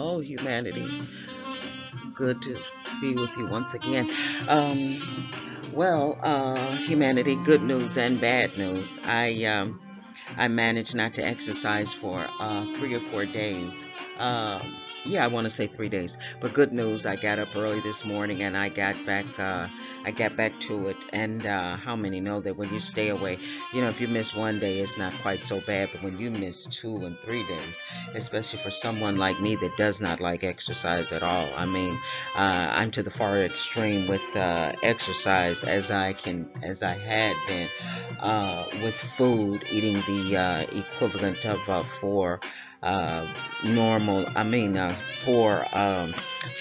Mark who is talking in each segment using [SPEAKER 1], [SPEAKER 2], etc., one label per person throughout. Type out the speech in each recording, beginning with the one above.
[SPEAKER 1] Hello, humanity. Good to be with you once again. Humanity, good news and bad news. I managed not to exercise for 3 or 4 days. Yeah, I want to say 3 days. But good news, I got up early this morning and I got back. I got back to it. And how many know that when you stay away, if you miss one day, it's not quite so bad. But when you miss 2 and 3 days, especially for someone like me that does not like exercise at all, I mean, I'm to the far extreme with exercise as I had been with food, eating the equivalent of uh, four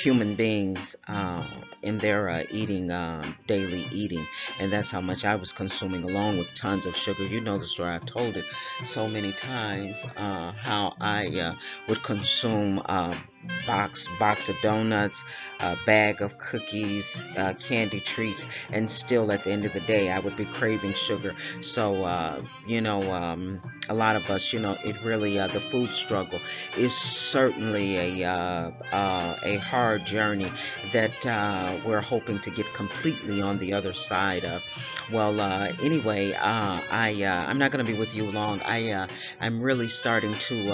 [SPEAKER 1] human beings in their eating, daily eating. And that's how much I was consuming, along with tons of sugar. You know the story, I've told it so many times, how I would consume box of donuts, a bag of cookies, candy treats, and still at the end of the day I would be craving sugar. So a lot of us, it really the food struggle is certainly a hard journey that we're hoping to get completely on the other side of. Well, anyway, I'm not going to be with you long. I'm really starting to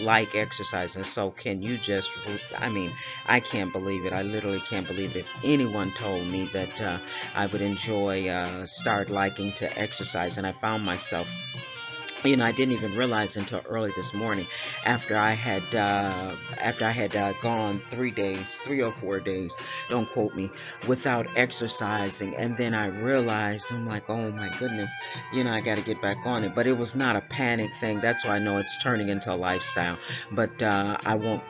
[SPEAKER 1] like exercising. So can you just? I mean, I can't believe it. I literally can't believe it. If anyone told me that I would enjoy start liking to exercise, and I found myself, I didn't even realize until early this morning, after I had gone 3 days, 3 or 4 days, don't quote me, without exercising, and then I realized, I'm like, oh my goodness, I got to get back on it. But it was not a panic thing. That's why I know it's turning into a lifestyle. But I won't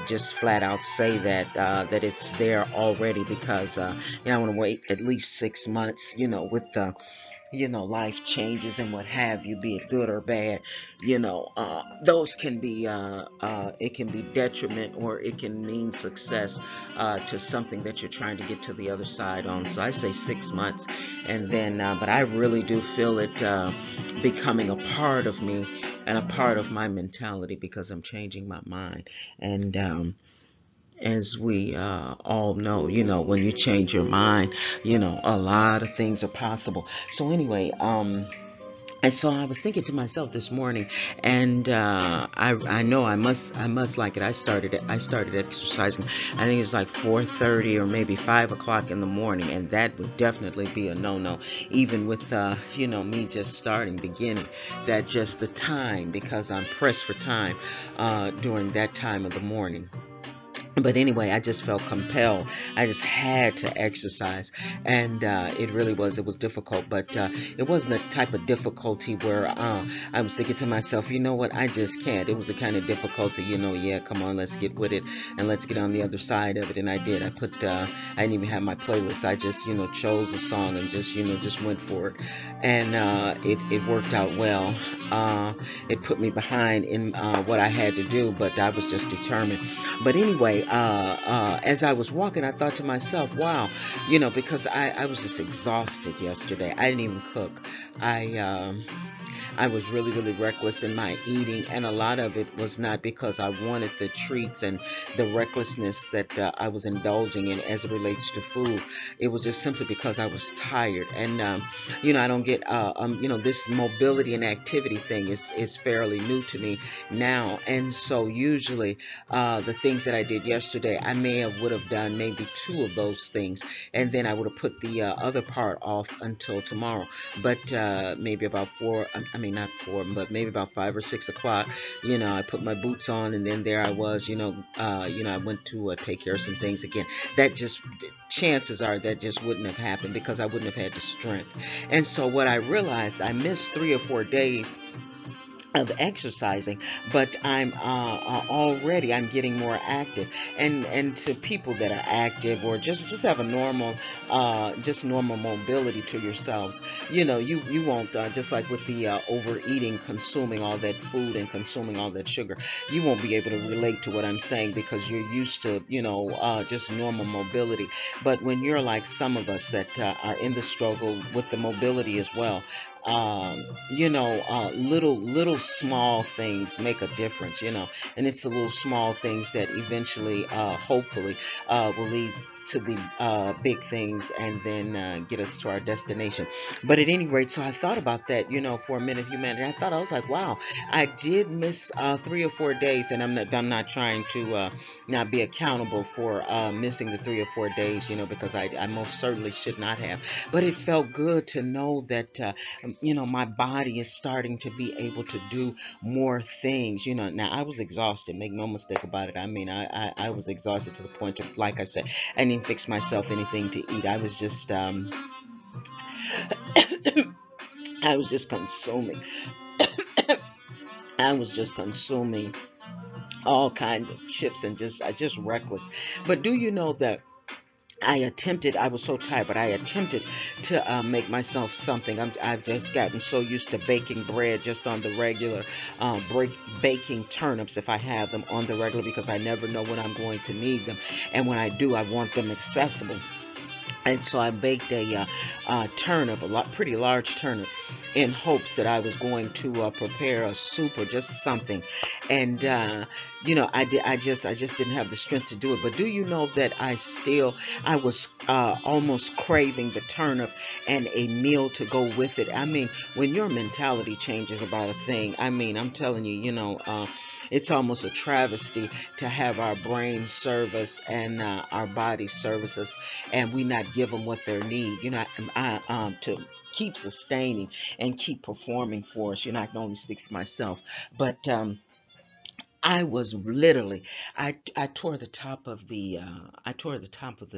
[SPEAKER 1] just flat out say that it's there already, because I want to wait at least 6 months, with the life changes and what have you, be it good or bad. Those can be it can be detriment, or it can mean success to something that you're trying to get to the other side on. So I say 6 months, and then but I really do feel it becoming a part of me and a part of my mentality, because I'm changing my mind. And as we all know, when you change your mind, a lot of things are possible. So anyway, and so I was thinking to myself this morning, and I know I must like it. I started exercising. I think it's like 4:30 or maybe 5 o'clock in the morning, and that would definitely be a no-no. Even with me just beginning, that just the time, because I'm pressed for time during that time of the morning. But anyway, I just felt compelled. I just had to exercise, and it was difficult, but it wasn't the type of difficulty where I was thinking to myself, you know what, I just can't. It was the kind of difficulty, yeah, come on, let's get with it, and let's get on the other side of it. And I did. I didn't even have my playlist. I just chose a song and just went for it, and it worked out well. It put me behind in what I had to do, but I was just determined. But anyway, as I was walking, I thought to myself, wow, because I was just exhausted yesterday. I didn't even cook. I um, I was really, really reckless in my eating, and a lot of it was not because I wanted the treats and the recklessness that I was indulging in as it relates to food. It was just simply because I was tired, and I don't get this mobility and activity thing is fairly new to me now, and so usually the things that I did yesterday, I may have would have done maybe two of those things, and then I would have put the other part off until tomorrow. But maybe about four, I mean not four, but maybe about 5 or 6 o'clock, I put my boots on, and then there I was, I went to take care of some things again. That just chances are that just wouldn't have happened, because I wouldn't have had the strength. And so what I realized, I missed 3 or 4 days of exercising, but I'm getting more active. And to people that are active, or just have a normal just normal mobility to yourselves, you won't just like with the overeating, consuming all that food and consuming all that sugar, you won't be able to relate to what I'm saying, because you're used to just normal mobility. But when you're like some of us that are in the struggle with the mobility as well, little small things make a difference, and it's the little small things that eventually, hopefully, will lead to the big things, and then get us to our destination. But at any rate, so I thought about that, for a minute, humanity. I was like, wow, I did miss 3 or 4 days, and I'm not trying to not be accountable for missing the 3 or 4 days, because I most certainly should not have. But it felt good to know that my body is starting to be able to do more things. Now I was exhausted. Make no mistake about it. I mean, I was exhausted to the point of, like I said, I didn't fix myself anything to eat. I was just I was just consuming. I was just consuming all kinds of chips, and just reckless. But do you know that I was so tired, but I attempted to make myself something. I've just gotten so used to baking bread just on the regular, baking turnips if I have them on the regular, because I never know when I'm going to need them. And when I do, I want them accessible. And so I baked a turnip, pretty large turnip, in hopes that I was going to prepare a soup or just something. And I just didn't have the strength to do it. But do you know that I was almost craving the turnip and a meal to go with it. I mean, when your mentality changes about a thing, I mean, I'm telling you, it's almost a travesty to have our brains serve us and our bodies service us, and we not give them what they need. To keep sustaining and keep performing for us. I can only speak for myself, but I was literally, I tore the top of the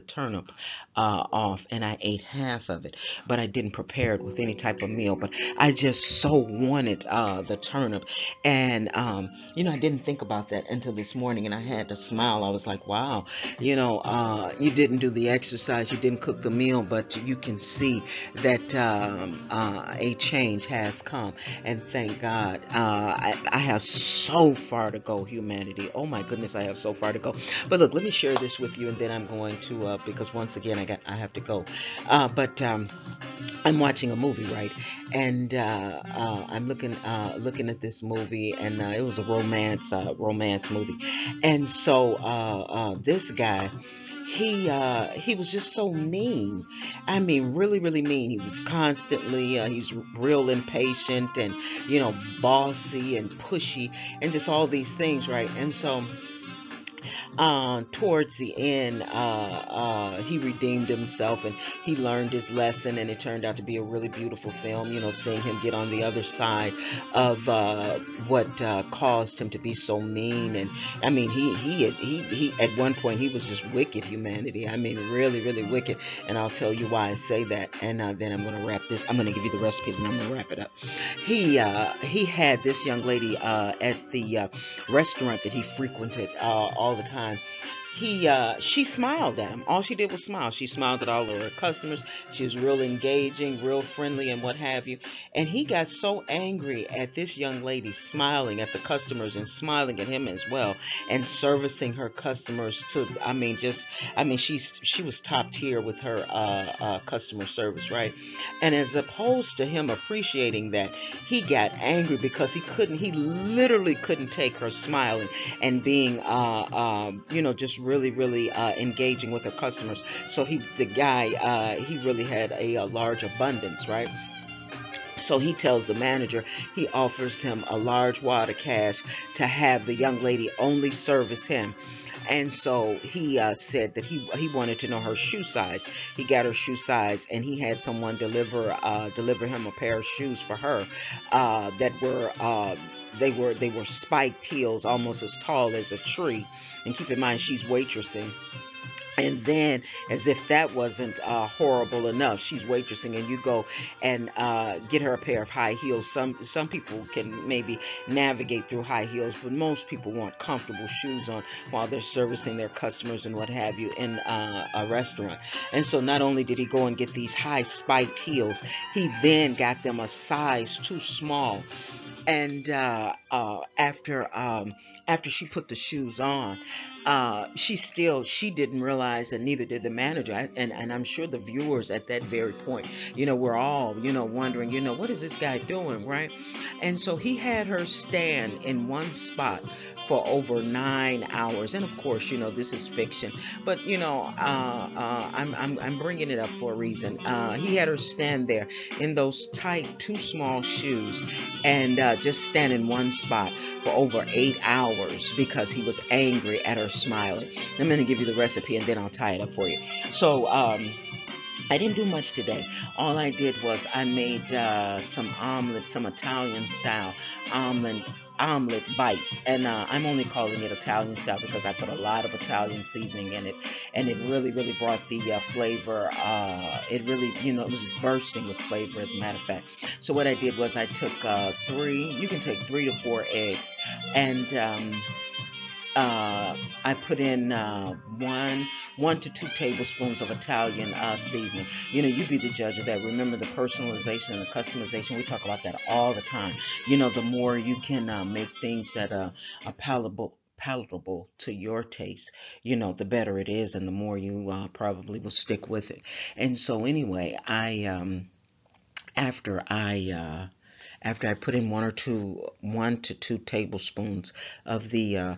[SPEAKER 1] turnip off, and I ate half of it, but I didn't prepare it with any type of meal. But I just so wanted the turnip, and I didn't think about that until this morning, and I had to smile. I was like, wow, you didn't do the exercise, you didn't cook the meal, but you can see that a change has come, and thank God. I have so far to go, humanity. Oh my goodness, I have so far to go. But look, let me share this with you, and then I'm going to because once again I have to go. But I'm watching a movie, right? And I'm looking at this movie, and it was a romance movie. And so this guy, he was just so mean. I mean, really, really mean. He was constantly he's real impatient, and bossy and pushy, and just all these things, right? And so towards the end, he redeemed himself, and he learned his lesson, and it turned out to be a really beautiful film. Seeing him get on the other side of what caused him to be so mean. And I mean, he at one point he was just wicked, humanity. I mean, really, really wicked. And I'll tell you why I say that. And then I'm going to wrap this. I'm going to give you the recipe, and I'm going to wrap it up. He had this young lady at the restaurant that he frequented all the time. She smiled at him. All she did was smile. She smiled at all of her customers. She was real engaging, real friendly, and what have you. And he got so angry at this young lady smiling at the customers and smiling at him as well, and servicing her customers to, she was top tier with her customer service, right? And as opposed to him appreciating that, he got angry because he literally couldn't take her smiling and being just really, really engaging with her customers. So the guy, he really had a large abundance, right? So he tells the manager, he offers him a large wad of cash to have the young lady only service him. And so he said that he wanted to know her shoe size. He got her shoe size, and he had someone deliver him a pair of shoes for her that were they were spiked heels, almost as tall as a tree. And keep in mind, she's waitressing. And then, as if that wasn't horrible enough, she's waitressing, and you go and get her a pair of high heels. Some people can maybe navigate through high heels, but most people want comfortable shoes on while they're servicing their customers and what have you in a restaurant. And so, not only did he go and get these high spiked heels, he then got them a size too small. And after she put the shoes on, she didn't realize, and neither did the manager. And I'm sure the viewers at that very point, we're all, wondering, what is this guy doing, right? And so he had her stand in one spot for over 9 hours. And of course, this is fiction, but I'm bringing it up for a reason. He had her stand there in those tight, too small shoes, and just stand in one spot for over 8 hours because he was angry at her smiling. I'm going to give you the recipe and then I'll tie it up for you. So, I didn't do much today. All I did was I made some omelet, some Italian style omelet omelet bites, and I'm only calling it Italian style because I put a lot of Italian seasoning in it, and it really brought the flavor. It really, it was bursting with flavor, as a matter of fact. So what I did was I took three. You can take 3 to 4 eggs, and I put in one to 2 tablespoons of Italian seasoning. You be the judge of that. Remember the personalization and the customization. We talk about that all the time. The more you can make things that are palatable to your taste, the better it is, and the more you probably will stick with it. And so anyway, I after I after I put in 1 to 2 tablespoons of the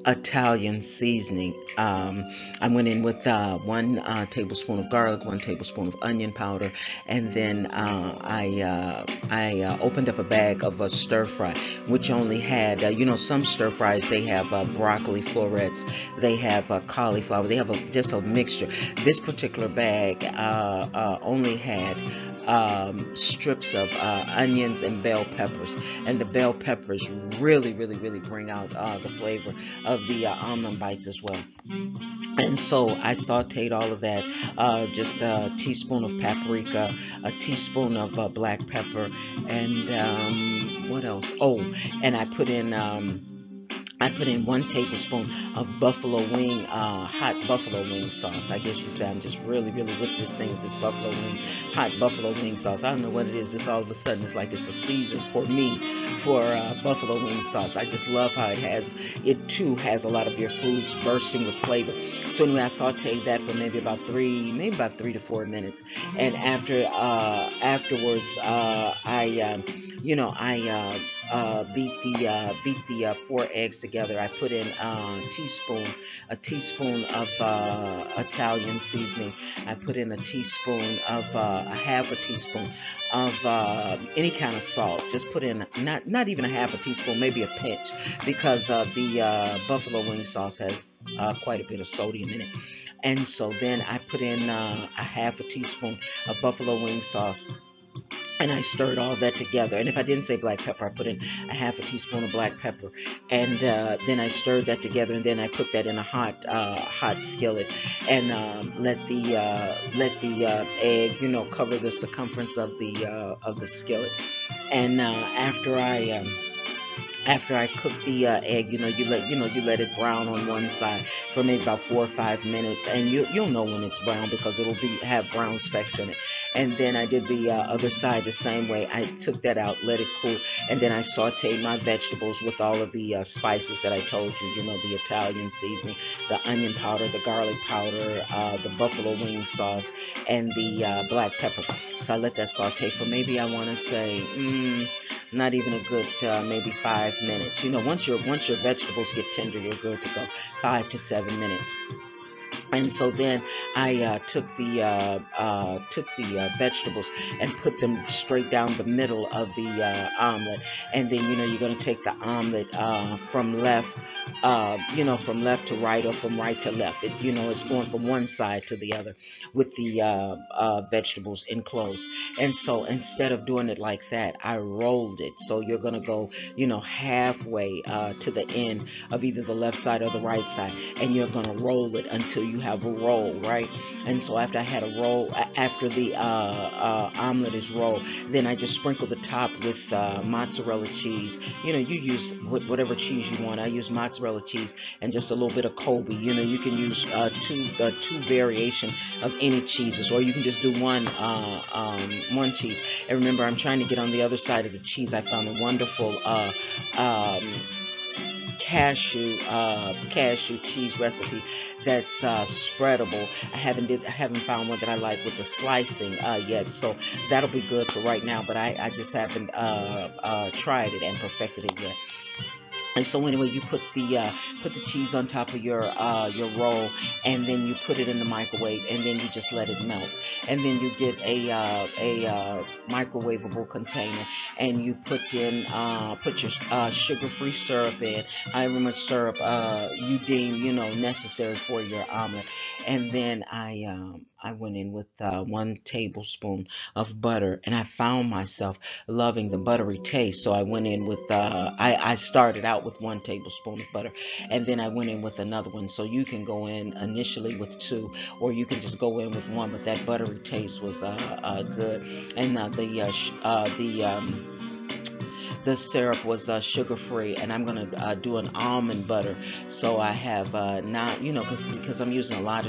[SPEAKER 1] Italian seasoning. I went in with 1 tablespoon of garlic, 1 tablespoon of onion powder, and then I opened up a bag of stir fry, which only had, some stir fries, they have broccoli florets, they have cauliflower, they have just a mixture. This particular bag only had strips of onions and bell peppers, and the bell peppers really bring out the flavor of the almond bites as well. And so I sauteed all of that, just a teaspoon of paprika, a teaspoon of black pepper, and what else? Oh, and I put in 1 tablespoon of hot buffalo wing sauce. I guess you say I'm just really with this thing, with this hot buffalo wing sauce. I don't know what it is, just all of a sudden it's like it's a season for me for buffalo wing sauce. I just love how it too has a lot of your foods bursting with flavor. So anyway, I sauteed that for maybe about 3 to 4 minutes. And afterwards, I beat the 4 eggs together. I put in a teaspoon of Italian seasoning. I put in a half a teaspoon of any kind of salt. Just put in not even a half a teaspoon, maybe a pinch, because the buffalo wing sauce has quite a bit of sodium in it. And so then I put in a half a teaspoon of buffalo wing sauce, and I stirred all that together. And if I didn't say black pepper, I put in a half a teaspoon of black pepper, and then I stirred that together, and then I put that in a hot skillet, and let the egg, cover the circumference of the skillet. And after I cook the egg, you let it brown on one side for maybe about 4 or 5 minutes, and you'll know when it's brown because it'll have brown specks in it. And then I did the other side the same way. I took that out, let it cool, and then I sauteed my vegetables with all of the spices that I told you. The Italian seasoning, the onion powder, the garlic powder, the buffalo wing sauce, and the black pepper. So I let that saute for maybe, I want to say, not even a good maybe 5 minutes. Once your vegetables get tender, you're good to go. 5 to 7 minutes. And so then I took the vegetables and put them straight down the middle of the omelet. And then you're going to take the omelet from left to right, or from right to left. It's going from one side to the other with the vegetables enclosed. And so instead of doing it like that, I rolled it. So you're going to go halfway to the end of either the left side or the right side, and you're going to roll it until you you have a roll, right? And so after I had a roll, after the omelet is rolled, then I just sprinkle the top with mozzarella cheese. You know, you use whatever cheese you want. I use mozzarella cheese and just a little bit of Kobe. You know, you can use two variation of any cheeses, or you can just do one cheese. And remember, I'm trying to get on the other side of the cheese. I found a wonderful cashew cheese recipe that's spreadable. I haven't found one that I like with the slicing yet, so that'll be good for right now. But I just haven't tried it and perfected it yet. And so anyway, you put the cheese on top of your roll, and then you put it in the microwave, and then you just let it melt. And then you get a microwavable container, and you put your sugar-free syrup in, however much syrup you deem necessary for your omelet. And then I went in with 1 tablespoon of butter, and I found myself loving the buttery taste. So I went in with I started out with 1 tablespoon of butter, and then I went in with another one. So you can go in initially with two, or you can just go in with one. But that buttery taste was good, and the syrup was sugar free, and I'm gonna do an almond butter. So I have not, because I'm using a lot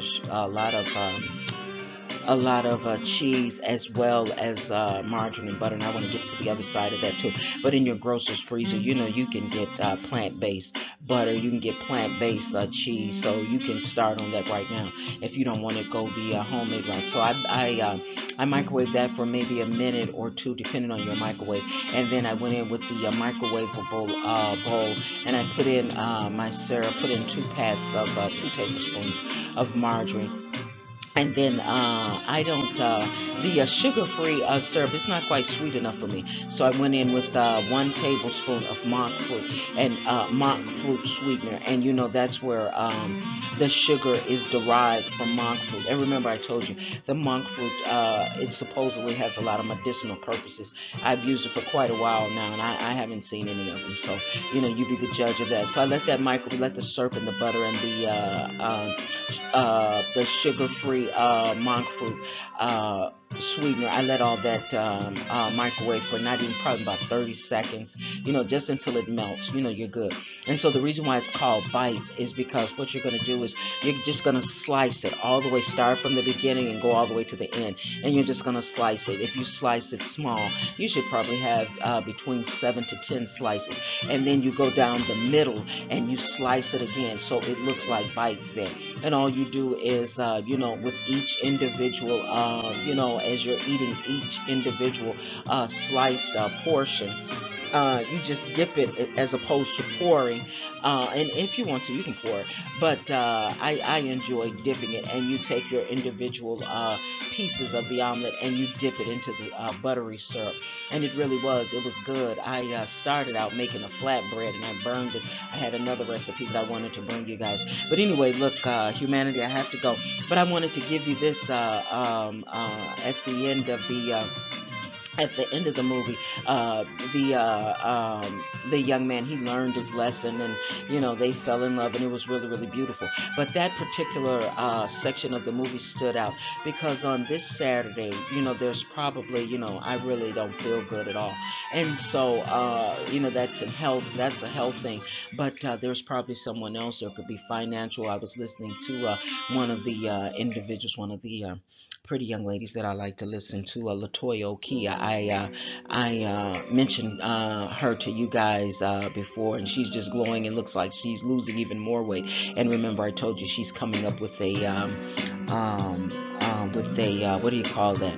[SPEAKER 1] of cheese as well as margarine and butter, and I want to get to the other side of that too. But in your grocer's freezer, you can get plant-based butter, you can get plant-based cheese, so you can start on that right now if you don't want to go the homemade route. So I microwave that for maybe a minute or two, depending on your microwave, and then I went in with the microwavable bowl, and I put in my syrup, put in 2 tablespoons of margarine. And then I don't, the sugar-free syrup, it's not quite sweet enough for me. So I went in with 1 tablespoon of monk fruit and monk fruit sweetener. And that's where the sugar is derived from monk fruit. And remember, I told you, the monk fruit, it supposedly has a lot of medicinal purposes. I've used it for quite a while now, and I haven't seen any of them. So, you be the judge of that. So I let let the syrup and the butter and the sugar-free monk fruit sweetener. I let all that microwave for not even probably about 30 seconds, just until it melts. You're good. And so the reason why it's called bites is because what you're going to do is you're just going to slice it all the way, start from the beginning and go all the way to the end. And you're just going to slice it. If you slice it small, you should probably have between 7 to 10 slices. And then you go down the middle and you slice it again, so it looks like bites there. And all you do is, with each individual, as you're eating each individual sliced portion, you just dip it as opposed to pouring. And if you want to, you can pour it. But I enjoy dipping it. And you take your individual pieces of the omelet and you dip it into the buttery syrup. And it was good. I started out making a flatbread and I burned it. I had another recipe that I wanted to bring you guys. But anyway, look, humanity, I have to go. But I wanted to give you this at the end of the movie, the young man, he learned his lesson, and they fell in love, and it was really, really beautiful. But that particular section of the movie stood out because on this Saturday, there's probably, I really don't feel good at all, and so that's a health thing. But there's probably someone else. There could be financial. I was listening to one of the individuals, one of the pretty young ladies that I like to listen to, Latoya Okia. I mentioned her to you guys before, and she's just glowing and looks like she's losing even more weight. And remember, I told you she's coming up with a what do you call that?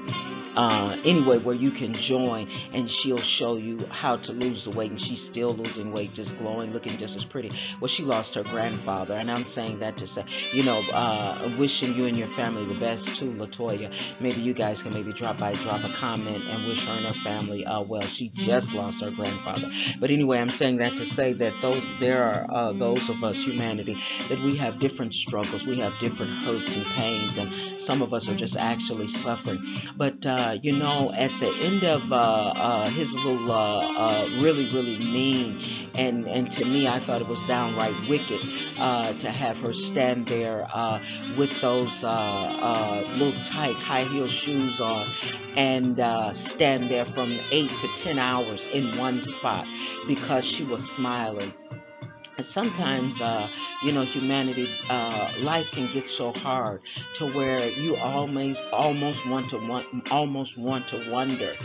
[SPEAKER 1] Anyway, where you can join and she'll show you how to lose the weight, and she's still losing weight, just glowing, looking just as pretty. Well, she lost her grandfather, and I'm saying that to say, wishing you and your family the best too, Latoya. Maybe you guys can maybe drop a comment and wish her and her family well. She just lost her grandfather. But anyway, I'm saying that to say that there are those of us, humanity, that we have different struggles, we have different hurts and pains, and some of us are just actually suffering. But at the end of his little really, really mean, and to me, I thought it was downright wicked to have her stand there with those little tight high heel shoes on and stand there from 8 to 10 hours in one spot because she was smiling. And sometimes, humanity, life can get so hard to where you almost want to wonder,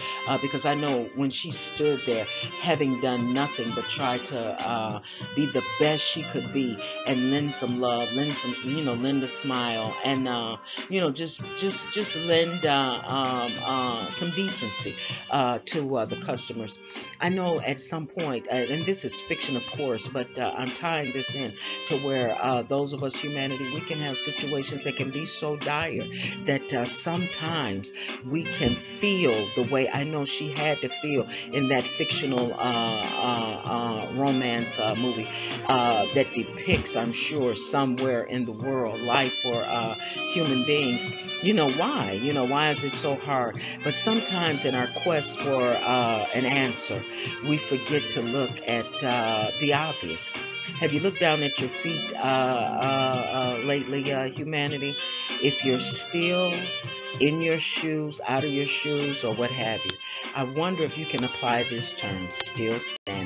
[SPEAKER 1] because I know when she stood there, having done nothing but try to be the best she could be and lend some love, lend a smile, and just lend some decency to the customers. I know at some point, and this is fiction, of course, but I'm tying this in to where those of us humanity, we can have situations that can be so dire that sometimes we can feel the way I know she had to feel in that fictional romance movie that depicts, I'm sure, somewhere in the world life for human beings. Why? Why is it so hard? But sometimes in our quest for an answer, we forget to look at the obvious. Have you looked down at your feet lately, humanity? If you're still in your shoes, out of your shoes, or what have you, I wonder if you can apply this term, still standing.